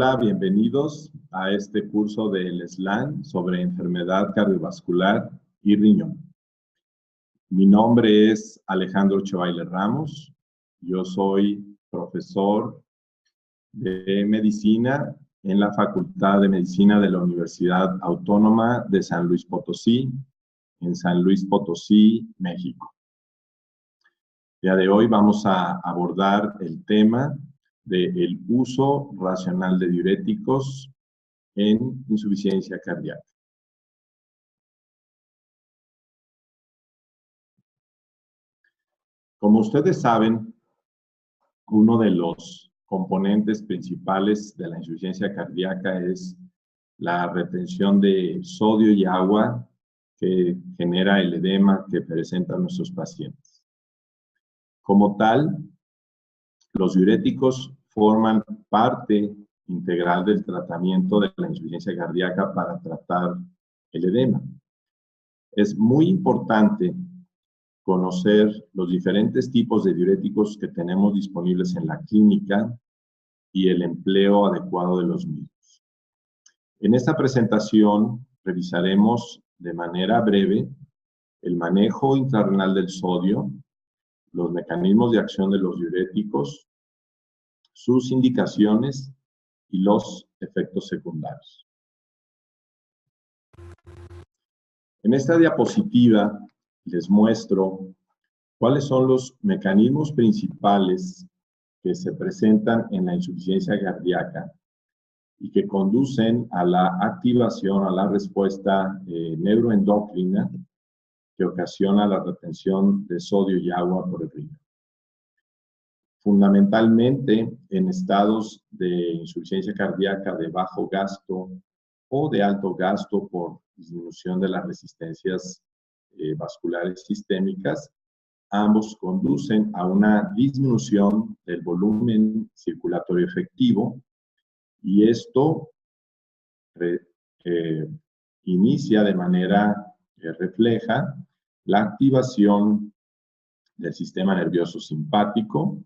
Hola, bienvenidos a este curso del SLAN sobre enfermedad cardiovascular y riñón. Mi nombre es Alejandro Chevaile Ramos. Yo soy profesor de medicina en la Facultad de Medicina de la Universidad Autónoma de San Luis Potosí, en San Luis Potosí, México. El día de hoy vamos a abordar el tema del uso racional de diuréticos en insuficiencia cardíaca. Como ustedes saben, uno de los componentes principales de la insuficiencia cardíaca es la retención de sodio y agua que genera el edema que presentan nuestros pacientes. Como tal, los diuréticos forman parte integral del tratamiento de la insuficiencia cardíaca para tratar el edema. Es muy importante conocer los diferentes tipos de diuréticos que tenemos disponibles en la clínica y el empleo adecuado de los mismos. En esta presentación revisaremos de manera breve el manejo intrarrenal del sodio, los mecanismos de acción de los diuréticos, sus indicaciones y los efectos secundarios. En esta diapositiva les muestro cuáles son los mecanismos principales que se presentan en la insuficiencia cardíaca y que conducen a la activación, a la respuesta neuroendocrina que ocasiona la retención de sodio y agua por el riñón. Fundamentalmente en estados de insuficiencia cardíaca de bajo gasto o de alto gasto por disminución de las resistencias vasculares sistémicas, ambos conducen a una disminución del volumen circulatorio efectivo y esto inicia de manera refleja la activación del sistema nervioso simpático,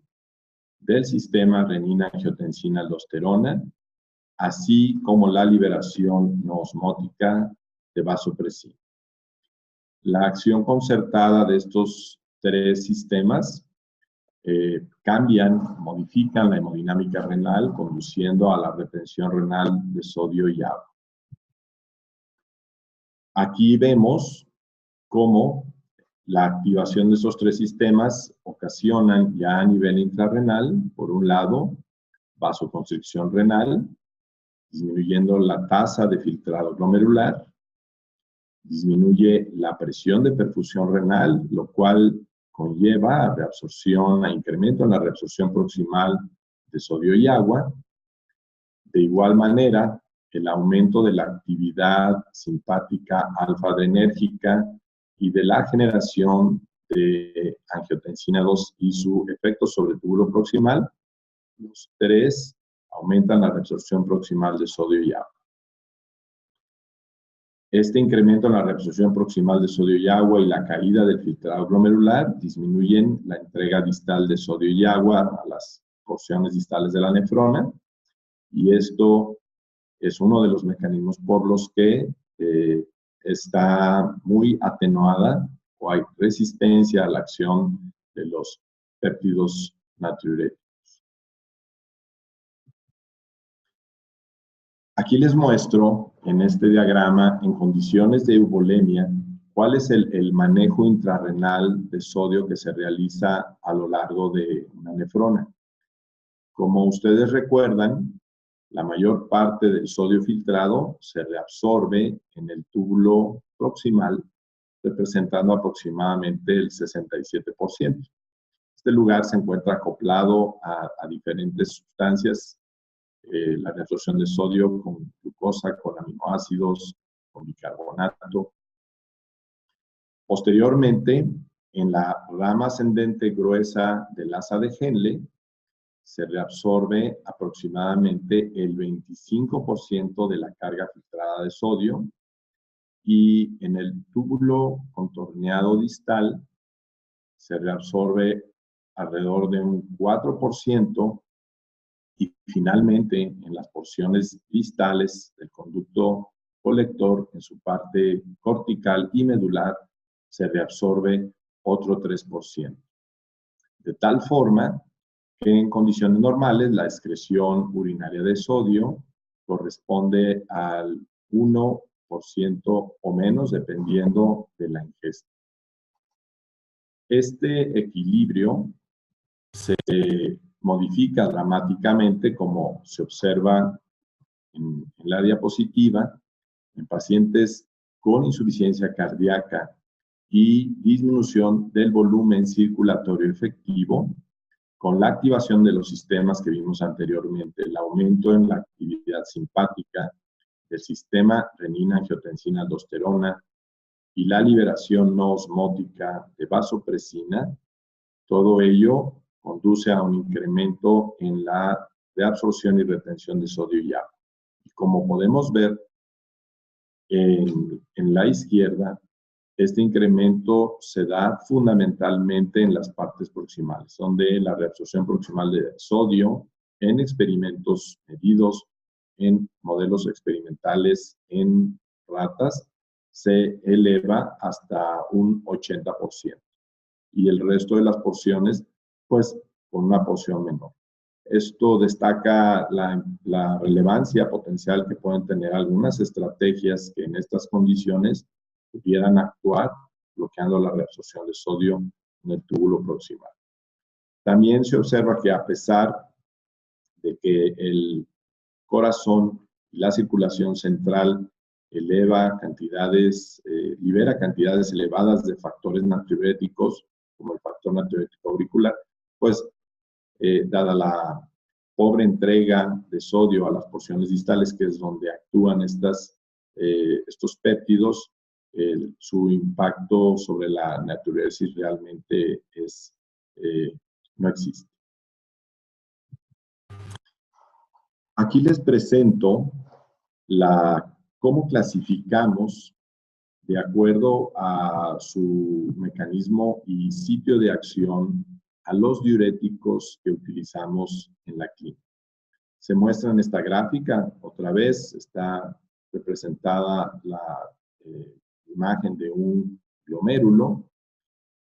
del sistema renina-angiotensina-aldosterona, así como la liberación no osmótica de vasopresina. La acción concertada de estos tres sistemas modifican la hemodinámica renal, conduciendo a la retención renal de sodio y agua. Aquí vemos cómo la activación de esos tres sistemas ocasionan ya a nivel intrarrenal, por un lado, vasoconstricción renal, disminuyendo la tasa de filtrado glomerular, disminuye la presión de perfusión renal, lo cual conlleva a reabsorción, a incremento en la reabsorción proximal de sodio y agua. De igual manera, el aumento de la actividad simpática alfa-adrenérgica y de la generación de angiotensina 2 y su efecto sobre el túbulo proximal, los tres aumentan la reabsorción proximal de sodio y agua. Este incremento en la reabsorción proximal de sodio y agua y la caída del filtrado glomerular disminuyen la entrega distal de sodio y agua a las porciones distales de la nefrona, y esto es uno de los mecanismos por los que está muy atenuada o hay resistencia a la acción de los péptidos natriuréticos. Aquí les muestro en este diagrama, en condiciones de eubolemia, cuál es el manejo intrarrenal de sodio que se realiza a lo largo de una nefrona. Como ustedes recuerdan, la mayor parte del sodio filtrado se reabsorbe en el túbulo proximal, representando aproximadamente el 67%. Este lugar se encuentra acoplado a diferentes sustancias, la reabsorción de sodio con glucosa, con aminoácidos, con bicarbonato. Posteriormente, en la rama ascendente gruesa del asa de Henle, se reabsorbe aproximadamente el 25% de la carga filtrada de sodio, y en el túbulo contorneado distal se reabsorbe alrededor de un 4% Y finalmente, en las porciones distales del conducto colector, en su parte cortical y medular, se reabsorbe otro 3%. De tal forma que en condiciones normales la excreción urinaria de sodio corresponde al 1% o menos, dependiendo de la ingesta. Este equilibrio se modifica dramáticamente, como se observa en la diapositiva, en pacientes con insuficiencia cardíaca y disminución del volumen circulatorio efectivo, con la activación de los sistemas que vimos anteriormente, el aumento en la actividad simpática del sistema renina-angiotensina-aldosterona y la liberación no osmótica de vasopresina. Todo ello conduce a un incremento en la reabsorción y retención de sodio y agua. Y como podemos ver en la izquierda, este incremento se da fundamentalmente en las partes proximales, donde la reabsorción proximal de sodio en experimentos medidos en modelos experimentales en ratas se eleva hasta un 80%. Y el resto de las porciones, pues, con una porción menor. Esto destaca la relevancia potencial que pueden tener algunas estrategias que en estas condiciones pudieran actuar bloqueando la reabsorción de sodio en el túbulo proximal. También se observa que a pesar de que el corazón y la circulación central libera cantidades elevadas de factores natriuréticos, como el factor natriurético auricular, pues dada la pobre entrega de sodio a las porciones distales, que es donde actúan estos péptidos, su impacto sobre la natriuresis realmente no existe. Aquí les presento cómo clasificamos, de acuerdo a su mecanismo y sitio de acción, a los diuréticos que utilizamos en la clínica. Se muestra en esta gráfica, otra vez está representada la imagen de un glomérulo,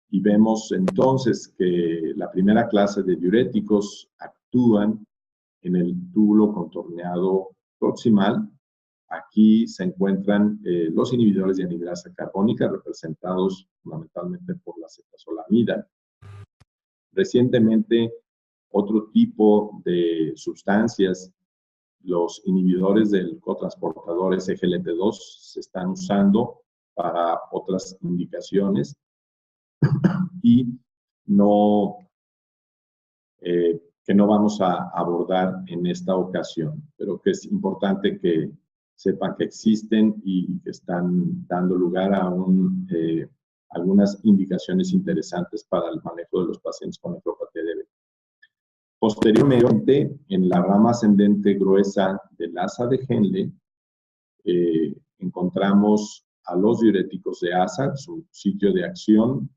y vemos entonces que la primera clase de diuréticos actúan en el túbulo contorneado proximal. Aquí se encuentran los inhibidores de anhidrasa carbónica, representados fundamentalmente por la cetazolamida. Recientemente, otro tipo de sustancias, los inhibidores del cotransportador SGLT2, se están usando para otras indicaciones y que no vamos a abordar en esta ocasión, pero que es importante que sepan que existen y que están dando lugar a algunas indicaciones interesantes para el manejo de los pacientes con nefropatía de Becker. Posteriormente, en la rama ascendente gruesa del asa de Henle, encontramos a los diuréticos de asa, su sitio de acción,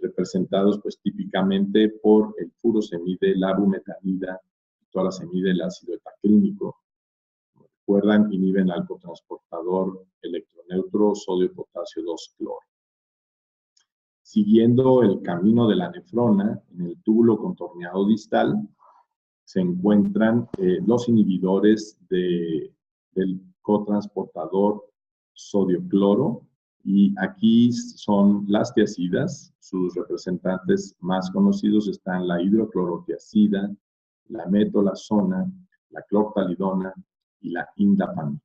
representados pues típicamente por el furosemide, la bumetanida, torasemide, el ácido epaclínico. Como recuerdan, inhiben al cotransportador electroneutro sodio-potasio 2-cloro. Siguiendo el camino de la nefrona, en el túbulo contorneado distal, se encuentran los inhibidores del cotransportador sodio-cloro, y aquí son las tiacidas. Sus representantes más conocidos están la hidroclorotiacida, la metolazona, la clortalidona y la indapamida.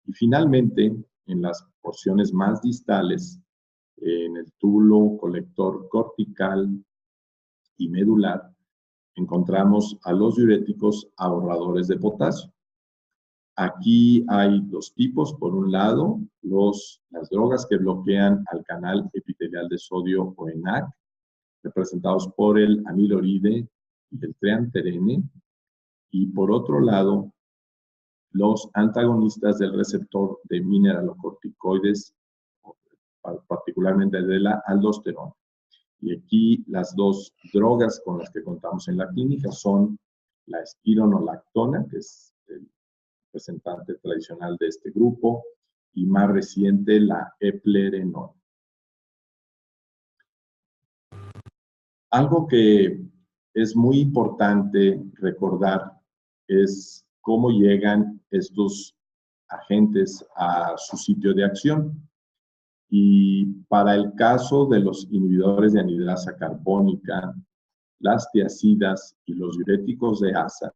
Y finalmente, en las porciones más distales, en el túbulo colector cortical y medular, encontramos a los diuréticos ahorradores de potasio. Aquí hay dos tipos. Por un lado, las drogas que bloquean al canal epitelial de sodio o ENaC, representados por el amiloride y el treanterene. Y por otro lado, los antagonistas del receptor de mineralocorticoides, particularmente de la aldosterona. Y aquí las dos drogas con las que contamos en la clínica son la espironolactona, que es el representante tradicional de este grupo, y más reciente la eplerenona. Algo que es muy importante recordar es cómo llegan estos agentes a su sitio de acción. Y para el caso de los inhibidores de anhidrasa carbónica, las tiazidas y los diuréticos de asa,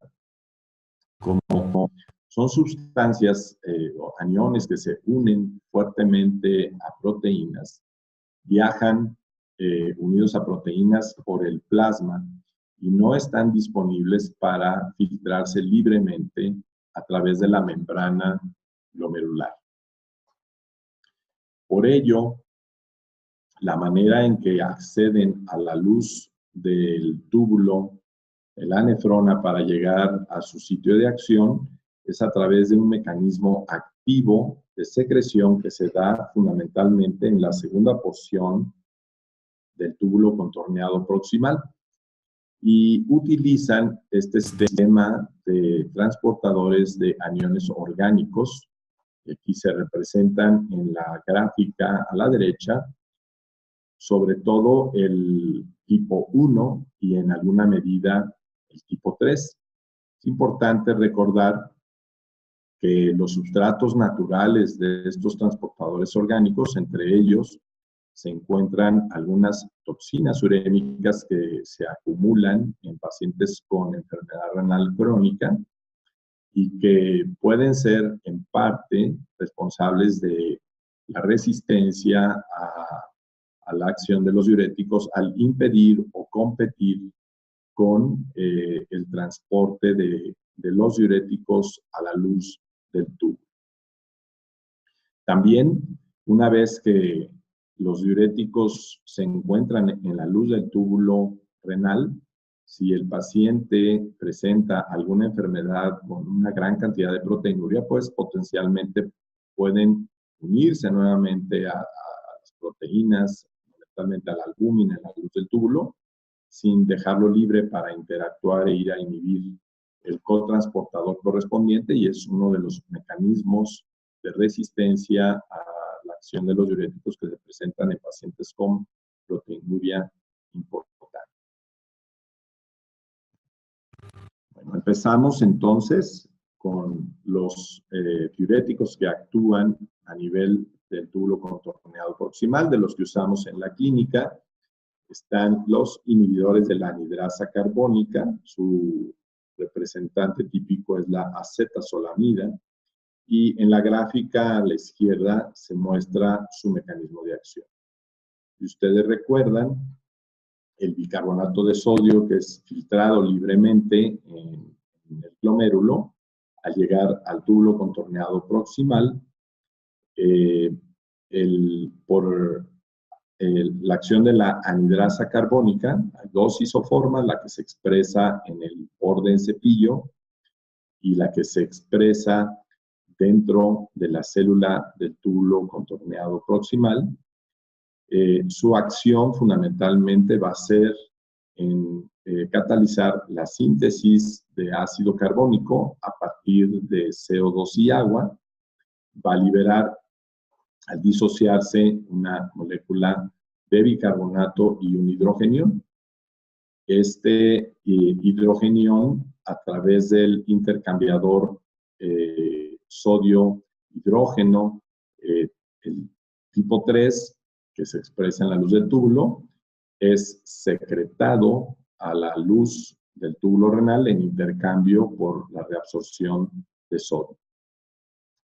como son sustancias o aniones que se unen fuertemente a proteínas, viajan unidos a proteínas por el plasma y no están disponibles para filtrarse libremente a través de la membrana glomerular. Por ello, la manera en que acceden a la luz del túbulo de la nefrona para llegar a su sitio de acción es a través de un mecanismo activo de secreción que se da fundamentalmente en la segunda porción del túbulo contorneado proximal. Y utilizan este sistema de transportadores de aniones orgánicos, que aquí se representan en la gráfica a la derecha, sobre todo el tipo 1 y en alguna medida el tipo 3. Es importante recordar que los sustratos naturales de estos transportadores orgánicos, entre ellos se encuentran algunas toxinas urémicas que se acumulan en pacientes con enfermedad renal crónica y que pueden ser en parte responsables de la resistencia a la acción de los diuréticos al impedir o competir con el transporte de los diuréticos a la luz del tubo. También, una vez que los diuréticos se encuentran en la luz del túbulo renal, si el paciente presenta alguna enfermedad con una gran cantidad de proteinuria, pues potencialmente pueden unirse nuevamente a las proteínas, fundamentalmente a la albúmina en la luz del túbulo, sin dejarlo libre para interactuar e ir a inhibir el cotransportador correspondiente, y es uno de los mecanismos de resistencia a la acción de los diuréticos que se presentan en pacientes con proteinuria importante. Bueno, empezamos entonces con los diuréticos que actúan a nivel del túbulo contorneado proximal, de los que usamos en la clínica. Están los inhibidores de la anhidrasa carbónica, su representante típico es la acetazolamida, y en la gráfica a la izquierda se muestra su mecanismo de acción. Si ustedes recuerdan, el bicarbonato de sodio, que es filtrado libremente en el glomérulo, al llegar al túbulo contorneado proximal, por la acción de la anhidrasa carbónica, hay dos isoformas, la que se expresa en el orden cepillo y la que se expresa dentro de la célula del túbulo contorneado proximal. Su acción fundamentalmente va a ser en catalizar la síntesis de ácido carbónico a partir de CO2 y agua. Va a liberar, al disociarse, una molécula de bicarbonato y un hidrogenión. Este hidrogenión, a través del intercambiador sodio-hidrógeno, el tipo 3, que se expresa en la luz del túbulo, es secretado a la luz del túbulo renal en intercambio por la reabsorción de sodio.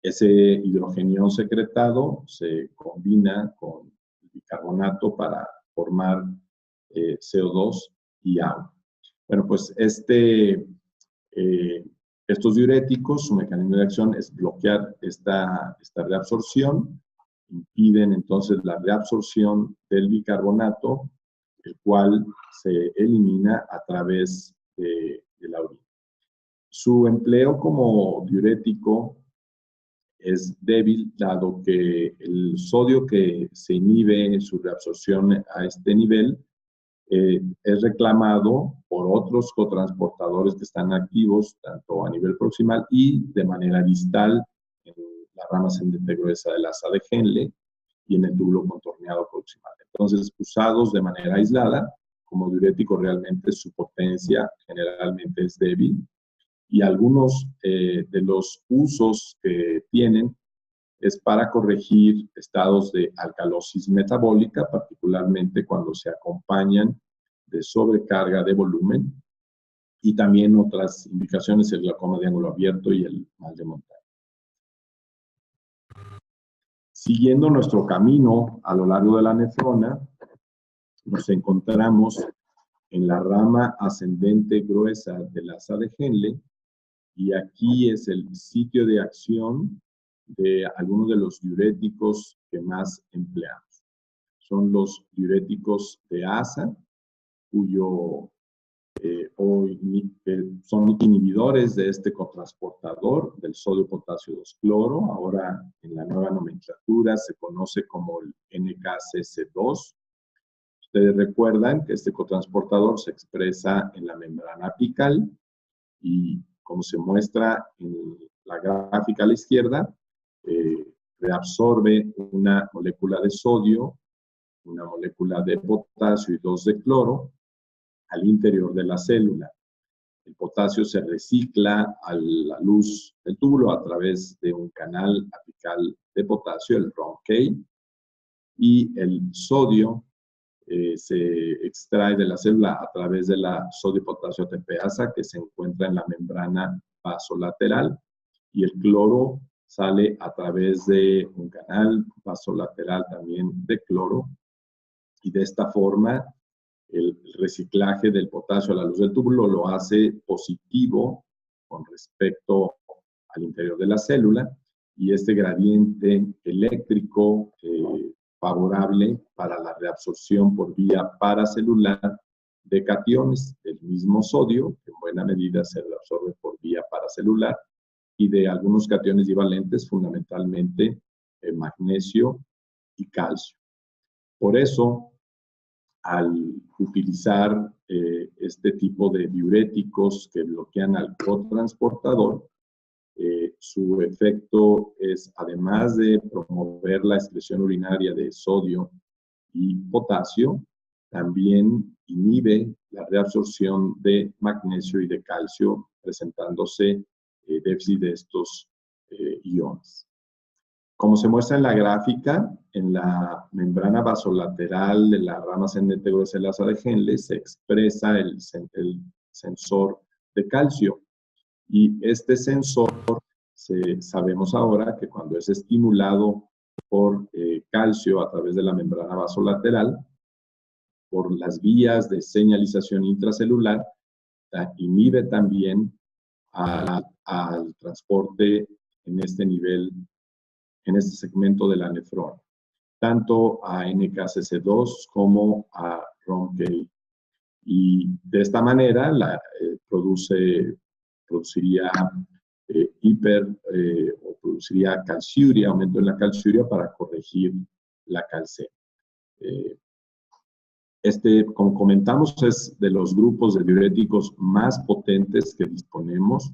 Ese hidrogenión secretado se combina con el bicarbonato para formar CO2 y agua. Bueno, pues estos diuréticos, su mecanismo de acción es bloquear esta reabsorción, impiden entonces la reabsorción del bicarbonato, el cual se elimina a través de la orina. Su empleo como diurético es débil, dado que el sodio que se inhibe en su reabsorción a este nivel es reclamado por otros cotransportadores que están activos, tanto a nivel proximal y de manera distal en la rama ascendente gruesa del asa de Henle y en el túbulo contorneado proximal. Entonces, usados de manera aislada, como diurético, realmente su potencia generalmente es débil, y algunos de los usos que tienen es para corregir estados de alcalosis metabólica, particularmente cuando se acompañan de sobrecarga de volumen, y también otras indicaciones, el glaucoma de ángulo abierto y el mal de montaña. Siguiendo nuestro camino a lo largo de la nefrona, nos encontramos en la rama ascendente gruesa del asa de Henle, y aquí es el sitio de acción de algunos de los diuréticos que más empleamos. Son los diuréticos de asa, cuyo son inhibidores de este cotransportador del sodio-potasio 2-cloro. Ahora, en la nueva nomenclatura, se conoce como el NKCC2. Ustedes recuerdan que este cotransportador se expresa en la membrana apical y, como se muestra en la gráfica a la izquierda, reabsorbe una molécula de sodio, una molécula de potasio y 2 de cloro al interior de la célula. El potasio se recicla a la luz del túbulo a través de un canal apical de potasio, el ROMK, y el sodio se extrae de la célula a través de la sodio-potasio ATPasa, que se encuentra en la membrana vasolateral, y el cloro sale a través de un canal vasolateral también de cloro, y de esta forma el reciclaje del potasio a la luz del túbulo lo hace positivo con respecto al interior de la célula, y este gradiente eléctrico favorable para la reabsorción por vía paracelular de cationes del mismo sodio, que en buena medida se reabsorbe por vía paracelular, y de algunos cationes divalentes, fundamentalmente magnesio y calcio. Por eso, al utilizar este tipo de diuréticos que bloquean al cotransportador, su efecto es, además de promover la excreción urinaria de sodio y potasio, también inhibe la reabsorción de magnesio y de calcio, presentándose déficit de estos iones. Como se muestra en la gráfica, en la membrana vasolateral de la rama ascendente gruesa del asa de Henle se expresa el sensor de calcio. Y este sensor, sabemos ahora que cuando es estimulado por calcio a través de la membrana vasolateral, por las vías de señalización intracelular, inhibe también al transporte en este nivel, en este segmento de la nefrona, tanto a NKCC2 como a ROMK. Y de esta manera produciría o produciría calciuria, aumento en la calciuria para corregir la calcemia. Como comentamos, es de los grupos de diuréticos más potentes que disponemos.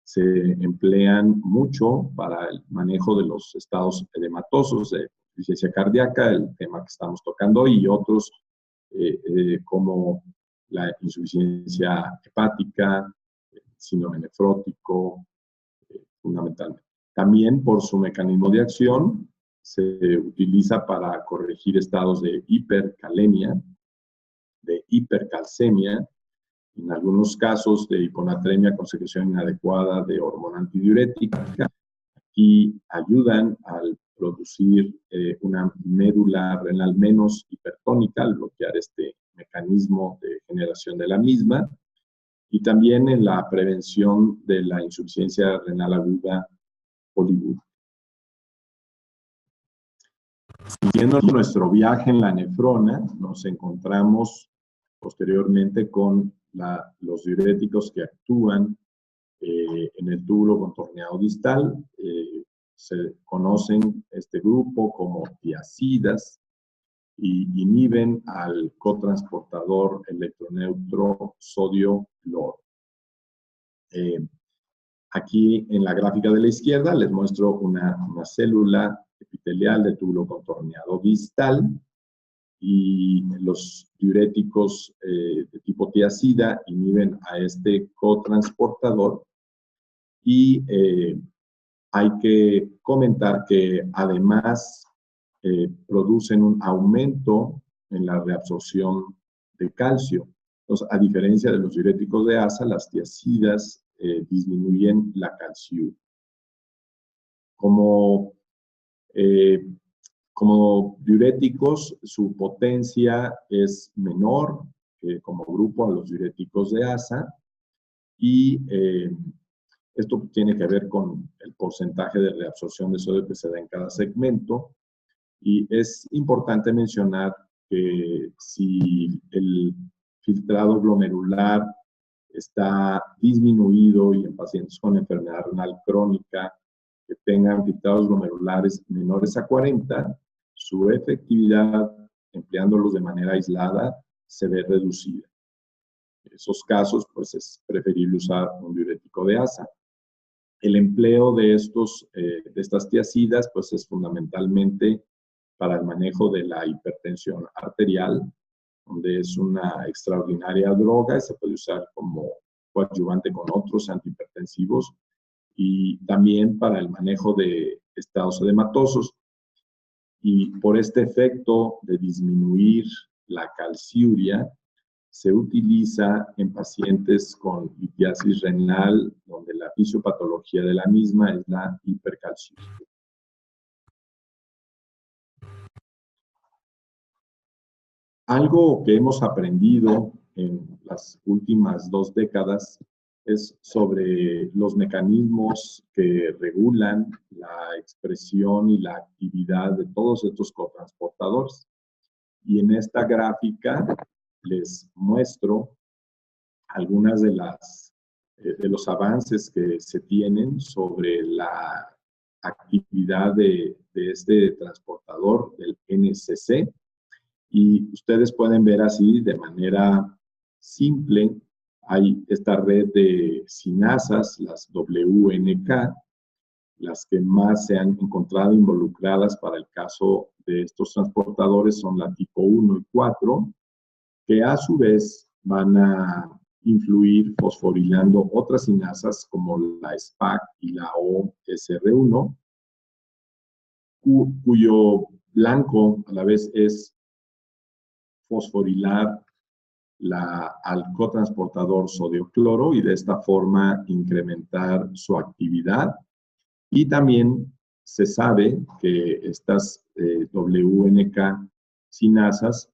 Se emplean mucho para el manejo de los estados edematosos de insuficiencia cardíaca, el tema que estamos tocando hoy, y otros como la insuficiencia hepática, síndrome nefrótico, fundamentalmente. También por su mecanismo de acción se utiliza para corregir estados de hipercalemia, de hipercalcemia, en algunos casos de hiponatremia con secreción inadecuada de hormona antidiurética, y ayudan al producir una médula renal menos hipertónica al bloquear este mecanismo de generación de la misma, y también en la prevención de la insuficiencia renal aguda poliúrica. Siguiendo nuestro viaje en la nefrona, nos encontramos posteriormente con los diuréticos que actúan en el túbulo contorneado distal. Se conocen este grupo como tiazidas, y inhiben al cotransportador electroneutro sodio-cloro. Aquí en la gráfica de la izquierda les muestro una célula epitelial de túbulo contorneado distal, y los diuréticos de tipo tiazida inhiben a este cotransportador. Y hay que comentar que además producen un aumento en la reabsorción de calcio. Entonces, a diferencia de los diuréticos de asa, las tiazidas disminuyen la calciuria. Como diuréticos, su potencia es menor como grupo a los diuréticos de asa, y esto tiene que ver con el porcentaje de reabsorción de sodio que se da en cada segmento. Y es importante mencionar que si el filtrado glomerular está disminuido, y en pacientes con enfermedad renal crónica que tengan filtrados glomerulares menores a 40, su efectividad, empleándolos de manera aislada, se ve reducida. En esos casos, pues es preferible usar un diurético de asa. El empleo de estas tiazidas, pues es fundamentalmente para el manejo de la hipertensión arterial, donde es una extraordinaria droga y se puede usar como coadyuvante con otros antihipertensivos, y también para el manejo de estados edematosos. Y por este efecto de disminuir la calciuria, se utiliza en pacientes con litiasis renal, donde la fisiopatología de la misma es la hipercalciuria. Algo que hemos aprendido en las últimas 2 décadas es sobre los mecanismos que regulan la expresión y la actividad de todos estos cotransportadores. Y en esta gráfica les muestro algunas de los avances que se tienen sobre la actividad de este transportador, del NCC. Y ustedes pueden ver así de manera simple, hay esta red de sinasas, las WNK, las que más se han encontrado involucradas para el caso de estos transportadores son la tipo 1 y 4, que a su vez van a influir fosforilando otras sinasas como la SPAC y la OSR1, cuyo blanco a la vez es fosforilar al cotransportador sodio-cloro y de esta forma incrementar su actividad. Y también se sabe que estas WNK sinasas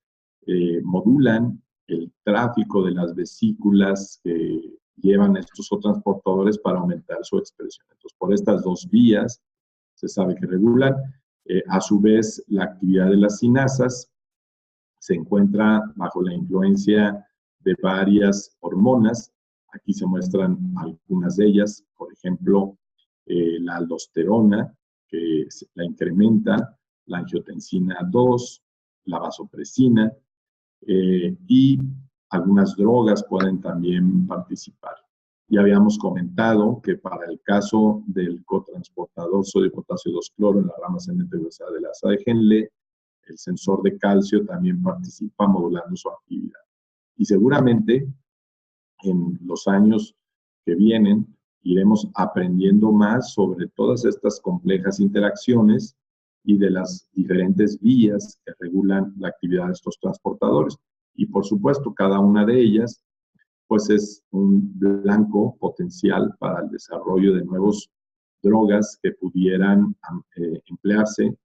modulan el tráfico de las vesículas que llevan estos cotransportadores para aumentar su expresión. Entonces, por estas 2 vías se sabe que regulan. A su vez, la actividad de las sinasas se encuentra bajo la influencia de varias hormonas. Aquí se muestran algunas de ellas, por ejemplo, la aldosterona, que la incrementa, la angiotensina 2, la vasopresina, y algunas drogas pueden también participar. Ya habíamos comentado que para el caso del cotransportador sodio-potasio 2-cloro en la rama ascendente gruesa de la asa de Henle, el sensor de calcio también participa modulando su actividad. Y seguramente en los años que vienen iremos aprendiendo más sobre todas estas complejas interacciones y de las diferentes vías que regulan la actividad de estos transportadores. Y por supuesto, cada una de ellas pues es un blanco potencial para el desarrollo de nuevas drogas que pudieran emplearse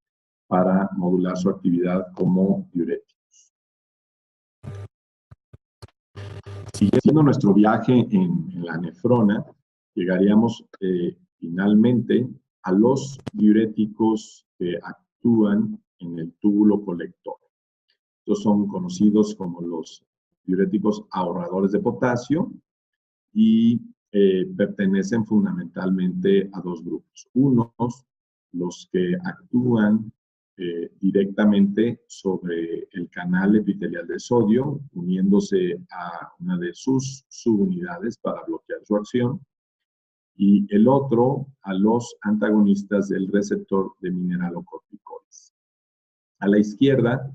para modular su actividad como diuréticos. Siguiendo nuestro viaje en la nefrona, llegaríamos finalmente a los diuréticos que actúan en el túbulo colector. Estos son conocidos como los diuréticos ahorradores de potasio y pertenecen fundamentalmente a 2 grupos. Unos, los que actúan directamente sobre el canal epitelial de sodio, uniéndose a una de sus subunidades para bloquear su acción, y el otro a los antagonistas del receptor de mineralocorticoides. A la izquierda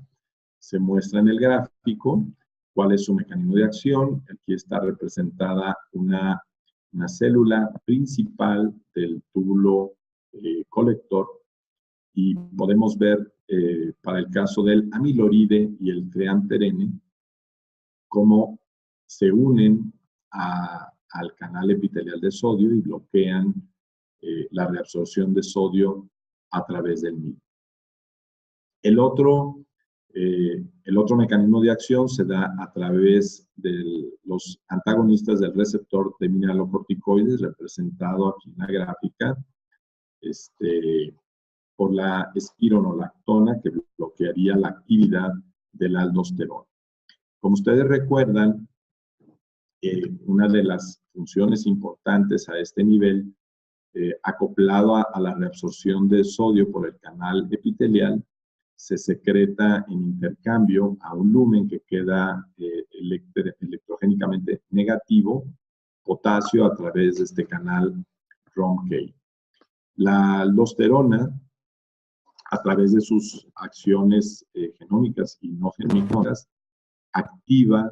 se muestra en el gráfico cuál es su mecanismo de acción. Aquí está representada una célula principal del túbulo colector, y podemos ver para el caso del amiloride y el treanterene cómo se unen al canal epitelial de sodio y bloquean la reabsorción de sodio a través del mismo. El otro mecanismo de acción se da a través de los antagonistas del receptor de mineralocorticoides, representado aquí en la gráfica, por la espironolactona, que bloquearía la actividad de la aldosterona. Como ustedes recuerdan, una de las funciones importantes a este nivel, acoplado a la reabsorción de sodio por el canal epitelial, se secreta en intercambio a un lumen que queda electrogénicamente negativo, potasio a través de este canal ROMK. La aldosterona, a través de sus acciones genómicas y no genómicas, activa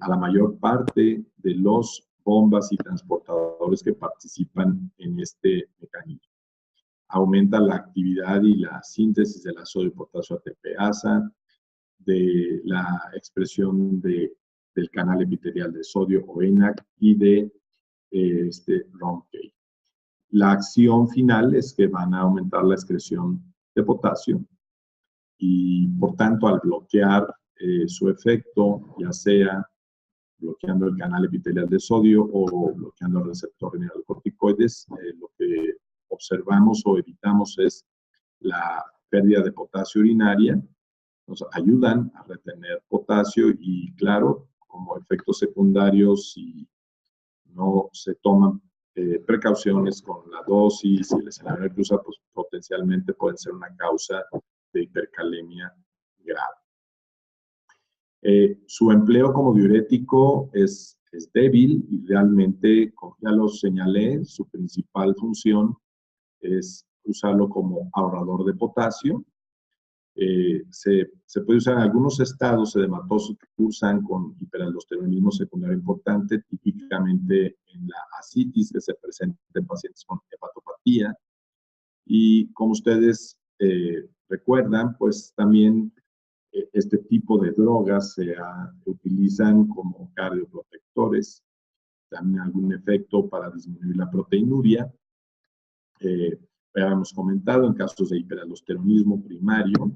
a la mayor parte de los bombas y transportadores que participan en este mecanismo. Aumenta la actividad y la síntesis de la sodio-potasio ATPasa, de la expresión del canal epitelial de sodio o ENaC y de ROMK. La acción final es que van a aumentar la excreción de potasio y, por tanto, al bloquear su efecto, ya sea bloqueando el canal epitelial de sodio o bloqueando el receptor de mineralocorticoides, lo que observamos o evitamos es la pérdida de potasio urinaria. Nos ayudan a retener potasio y, claro, como efectos secundarios, si no se toman precauciones con la dosis y el escenario nervioso, pues potencialmente pueden ser una causa de hipercalemia grave. Su empleo como diurético es débil y realmente, como ya lo señalé, su principal función es usarlo como ahorrador de potasio. Se puede usar en algunos estados edematosos que cursan con hiperaldosteronismo secundario importante, típicamente en la ascitis que se presenta en pacientes con hepatopatía. Y como ustedes recuerdan, pues también este tipo de drogas se utilizan como cardioprotectores, dan algún efecto para disminuir la proteinuria. Ya hemos comentado en casos de hiperaldosteronismo primario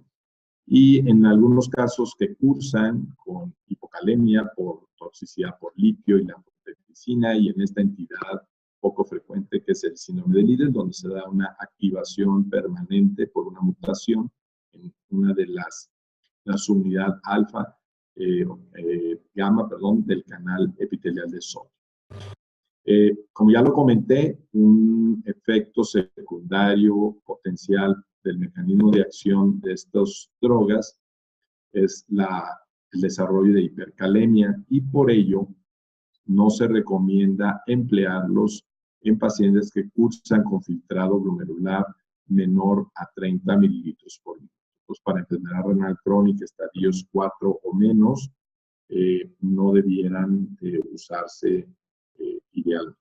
y en algunos casos que cursan con hipocalemia por toxicidad por litio y la amphotericina, y en esta entidad poco frecuente que es el síndrome de Leiden, donde se da una activación permanente por una mutación en una de la subunidad alfa, gamma, del canal epitelial de sodio. Como ya lo comenté, un efecto secundario potencial del mecanismo de acción de estas drogas es el desarrollo de hipercalemia, y por ello no se recomienda emplearlos en pacientes que cursan con filtrado glomerular menor a 30 mililitros por minuto. Pues para enfermedad renal crónica, estadios 4 o menos, no debieran usarse idealmente.